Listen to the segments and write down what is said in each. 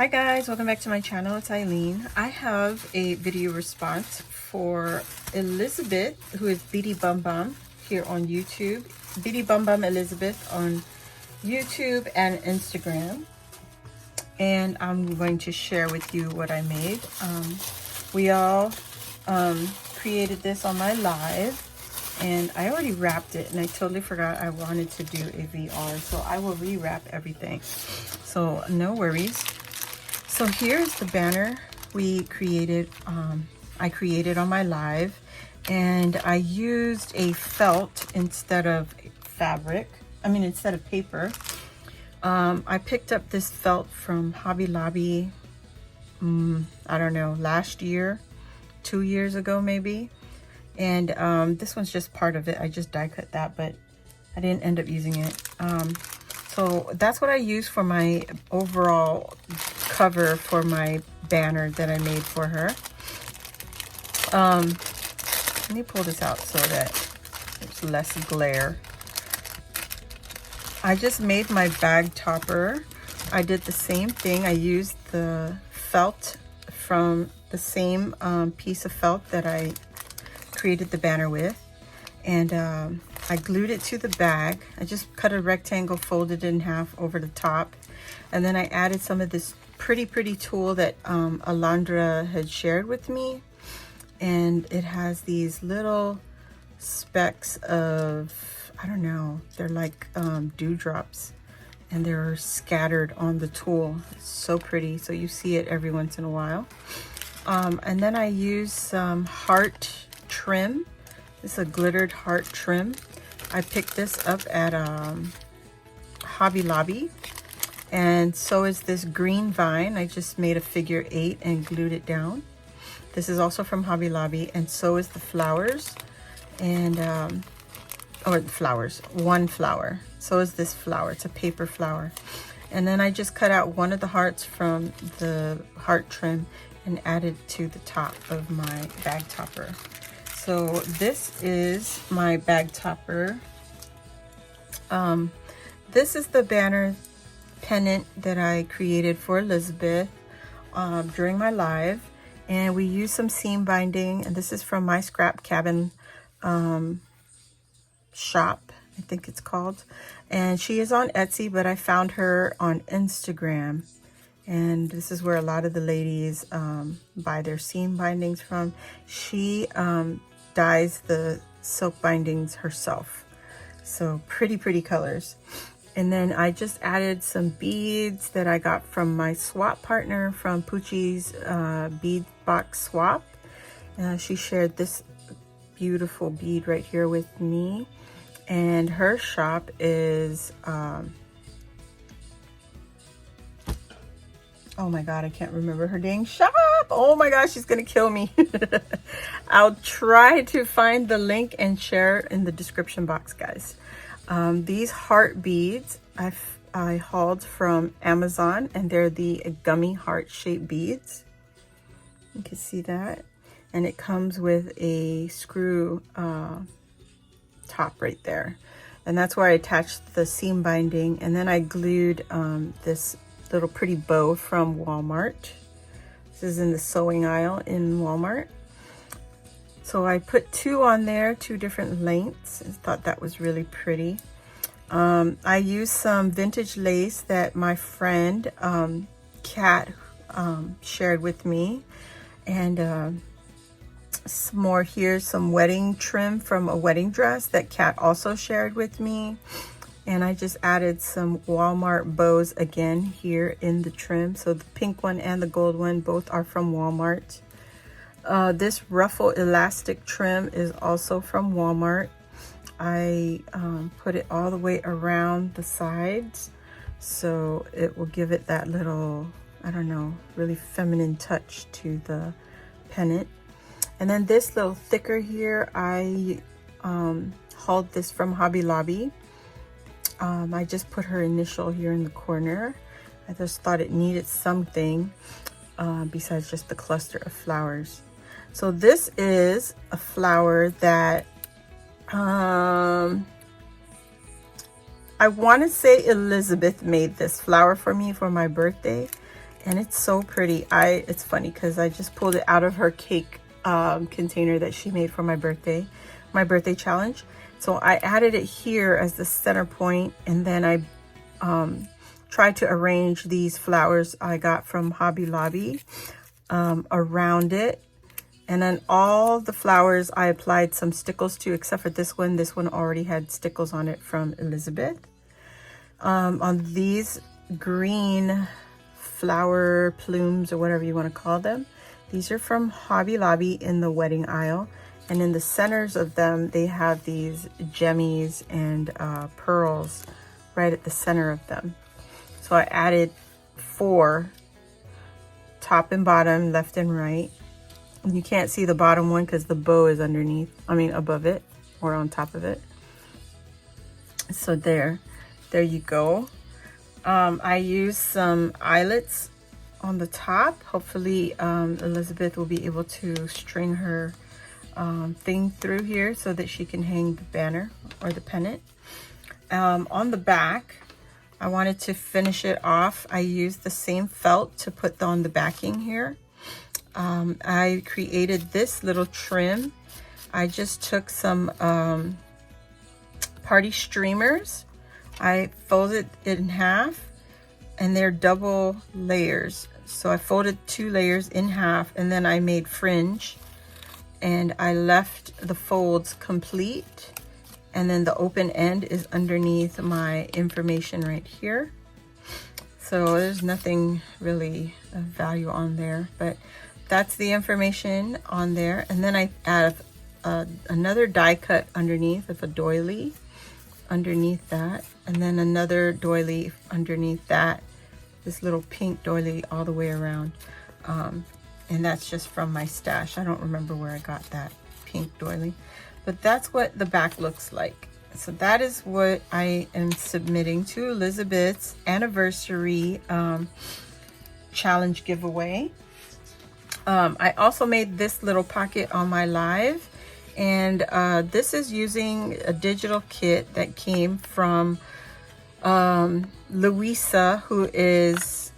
Hi guys, welcome back to my channel. It's Eileen. I have a video response for Elizabeth, who is Beadybombom here on YouTube. Beadybombom Elizabeth on YouTube and Instagram. And I'm going to share with you what I made. We all created this on my live, and I already wrapped it, and I totally forgot I wanted to do a VR, so I will rewrap everything. So no worries. So here's the banner we created. I created on my live, and I used a felt instead of fabric. Instead of paper. I picked up this felt from Hobby Lobby. I don't know, last year, 2 years ago maybe. And this one's just part of it. I just die cut that, but I didn't end up using it. So that's what I used for my overall cover for my banner that I made for her. Let me pull this out so that there's less glare. I just made my bag topper. I did the same thing. I used the felt from the same piece of felt that I created the banner with, and I glued it to the bag. I just cut a rectangle, folded it in half over the top, and then I added some of this pretty tool that Alondra had shared with me, and it has these little specks of, I don't know, they're like dewdrops, and they're scattered on the tool. It's so pretty, so you see it every once in a while. And then I used some heart trim. This is a glittered heart trim. I picked this up at Hobby Lobby, and so is this green vine. I just made a figure 8 and glued it down. This is also from Hobby Lobby, and so is the flowers, and or the flowers, one flower. So is this flower. It's a paper flower. And then I just cut out one of the hearts from the heart trim and added to the top of my bag topper. So this is my bag topper. This is the banner pennant that I created for Elizabeth during my live, and we used some seam binding, and this is from my scrap cabin shop, I think it's called, and she is on Etsy, but I found her on Instagram, and this is where a lot of the ladies buy their seam bindings from. She dyes the silk bindings herself, so pretty colors. And then I just added some beads that I got from my swap partner from Poochie's bead box swap. She shared this beautiful bead right here with me, and her shop is oh my god, I can't remember her dang shop. Oh my gosh, she's gonna kill me. I'll try to find the link and share it in the description box, guys. These heart beads I hauled from Amazon, and they're the gummy heart shaped beads. You can see that, and it comes with a screw top right there, and that's where I attached the seam binding. And then I glued this little pretty bow from Walmart. This is in the sewing aisle in Walmart. So I put 2 on there, 2 different lengths. I thought that was really pretty. I used some vintage lace that my friend Kat shared with me, and some more here, some wedding trim from a wedding dress that Kat also shared with me. And I just added some Walmart bows again here in the trim. So the pink one and the gold one both are from Walmart. This ruffle elastic trim is also from Walmart. I put it all the way around the sides, so it will give it that little, I don't know, really feminine touch to the pennant. And then this little thicker here, I hauled this from Hobby Lobby. I just put her initial here in the corner. I just thought it needed something besides just the cluster of flowers. So this is a flower that I want to say Elizabeth made this flower for me for my birthday. and it's so pretty. It's funny because I just pulled it out of her cake container that she made for my birthday challenge. So I added it here as the center point, and then I tried to arrange these flowers I got from Hobby Lobby around it. And then all the flowers I applied some stickles to, except for this one. This one already had stickles on it from Elizabeth. On these green flower plumes, or whatever you want to call them, these are from Hobby Lobby in the wedding aisle. And in the centers of them, they have these gemmies and pearls right at the center of them. So I added 4, top and bottom, left and right. And you can't see the bottom one because the bow is above it or on top of it. So there you go. I used some eyelets on the top. Hopefully Elizabeth will be able to string her thing through here so that she can hang the banner or the pennant. On the back, I wanted to finish it off. I used the same felt to put on the backing here. I created this little trim. I just took some party streamers. I folded it in half, and they're double layers. So I folded 2 layers in half, and then I made fringe, and I left the folds complete. And then the open end is underneath my information right here. So there's nothing really of value on there, but that's the information on there. And then I add another die cut underneath of a doily underneath that, and then another doily underneath that, this little pink doily all the way around. And that's just from my stash. I don't remember where I got that pink doily, but that's what the back looks like. So that is what I am submitting to Elizabeth's anniversary challenge giveaway. I also made this little pocket on my live, and this is using a digital kit that came from Louisa, who is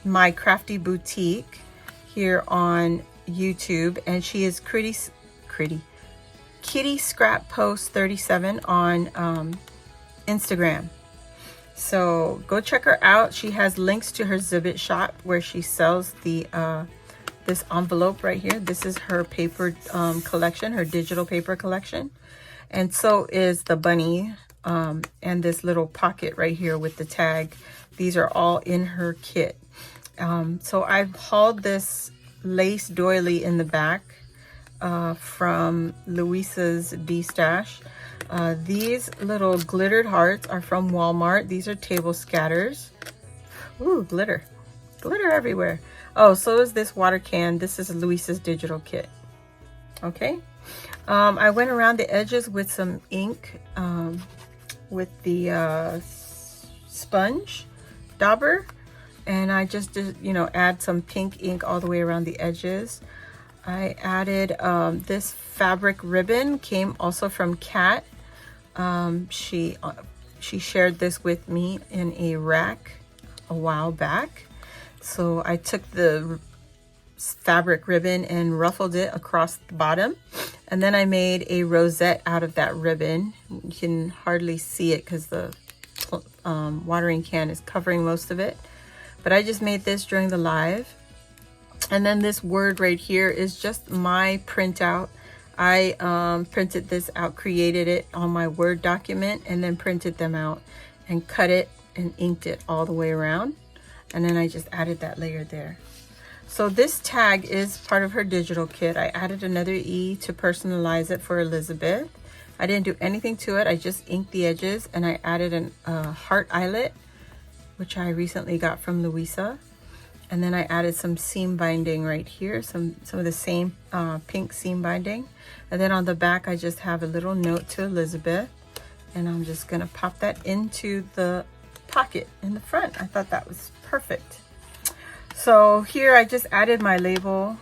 my crafty boutique here on YouTube, and she is Kitty Scrap Post 37 on Instagram. So go check her out. She has links to her Zibbit shop where she sells the this envelope right here. This is her paper collection, her digital paper collection, and so is the bunny and this little pocket right here with the tag. These are all in her kit. So I've hauled this lace doily in the back from Louisa's D-Stash. These little glittered hearts are from Walmart. These are table scatters. Ooh, glitter everywhere. Oh, so is this water can. This is Louisa's digital kit. Okay. I went around the edges with some ink with the sponge dauber, and I just did, add some pink ink all the way around the edges. I added this fabric ribbon, came also from Kat. She shared this with me in a rack a while back. So I took the fabric ribbon and ruffled it across the bottom, and then I made a rosette out of that ribbon. You can hardly see it because the watering can is covering most of it, but I just made this during the live. And then this word right here is just my printout. I printed this out, created it on my Word document, and then printed them out and cut it and inked it all the way around. And then I just added that layer there. So this tag is part of her digital kit. I added another E to personalize it for Elizabeth. I didn't do anything to it. I just inked the edges, and I added a heart eyelet, which I recently got from Louisa. And then I added some seam binding right here, some of the same pink seam binding. And then on the back, I just have a little note to Elizabeth, and I'm just gonna pop that into the pocket in the front. I thought that was perfect. So here I just added my label,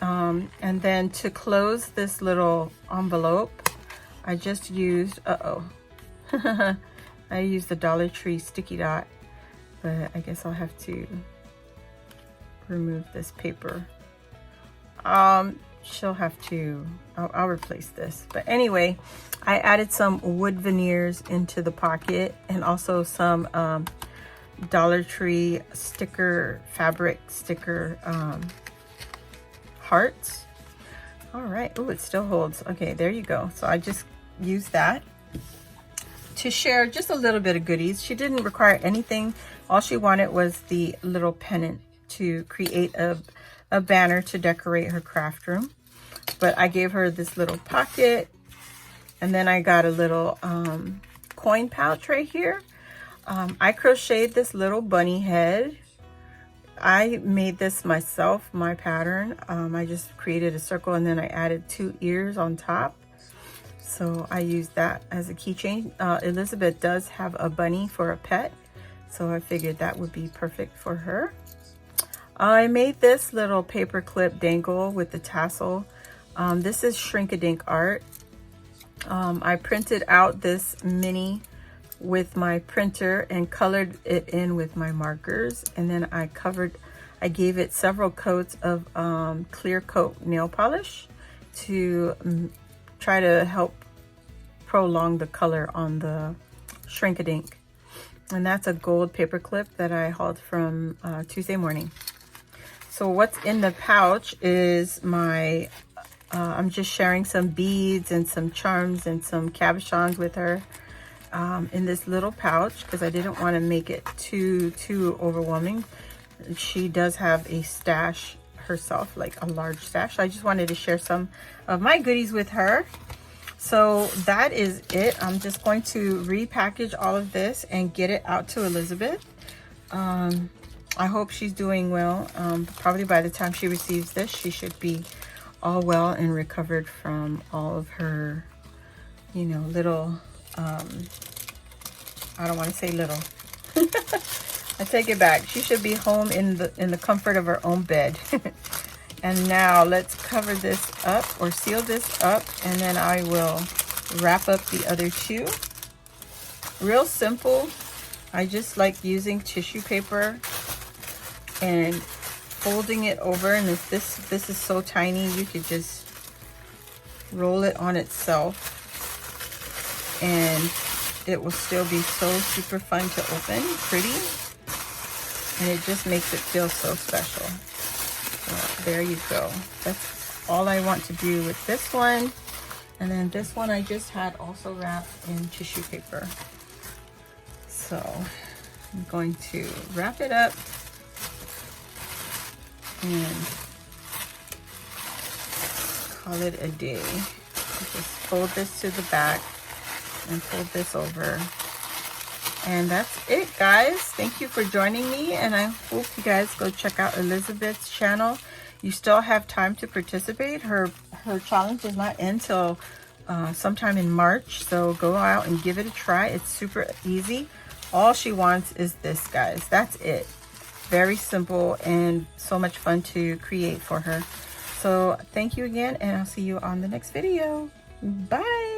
and then to close this little envelope, I just used, I used the Dollar Tree sticky dot, but I guess I'll have to remove this paper. She'll have to, I'll replace this. But anyway, I added some wood veneers into the pocket and also some Dollar Tree sticker, fabric sticker hearts. All right. Oh, it still holds. Okay, there you go. So I just used that to share just a little bit of goodies. She didn't require anything. All she wanted was the little pennant to create a banner to decorate her craft room. But I gave her this little pocket, and then I got a little coin pouch right here. I crocheted this little bunny head. I made this myself, my pattern. I just created a circle and then I added 2 ears on top. So I used that as a keychain. Elizabeth does have a bunny for a pet, so I figured that would be perfect for her. I made this little paper clip dangle with the tassel. This is shrink-a-dink art. I printed out this mini with my printer and colored it in with my markers, and then I gave it several coats of clear coat nail polish to try to help prolong the color on the shrink-a-dink. And that's a gold paper clip that I hauled from Tuesday morning. So what's in the pouch is my I'm just sharing some beads and some charms and some cabochons with her in this little pouch because I didn't want to make it too overwhelming. She does have a stash herself, like a large stash. I just wanted to share some of my goodies with her. So that is it. I'm just going to repackage all of this and get it out to Elizabeth. I hope she's doing well. Probably by the time she receives this, she should be all well and recovered from all of her, you know, little, I don't want to say little. I take it back. She should be home in the comfort of her own bed. And now let's cover this up or seal this up, and then I will wrap up the other two. Real simple. I just like using tissue paper and folding it over, and if this is so tiny, you could just roll it on itself and it will still be so super fun to open, pretty, and it just makes it feel so special. So there you go. That's all I want to do with this one. And then this one I just had also wrapped in tissue paper. So I'm going to wrap it up and call it a day. Just fold this to the back and fold this over. And that's it, guys. Thank you for joining me, and I hope you guys go check out Elizabeth's channel. You still have time to participate. Her challenge does not end till sometime in March, so go out and give it a try. It's super easy. All she wants is this, guys. That's it. Very simple and so much fun to create for her. So thank you again, and I'll see you on the next video. Bye.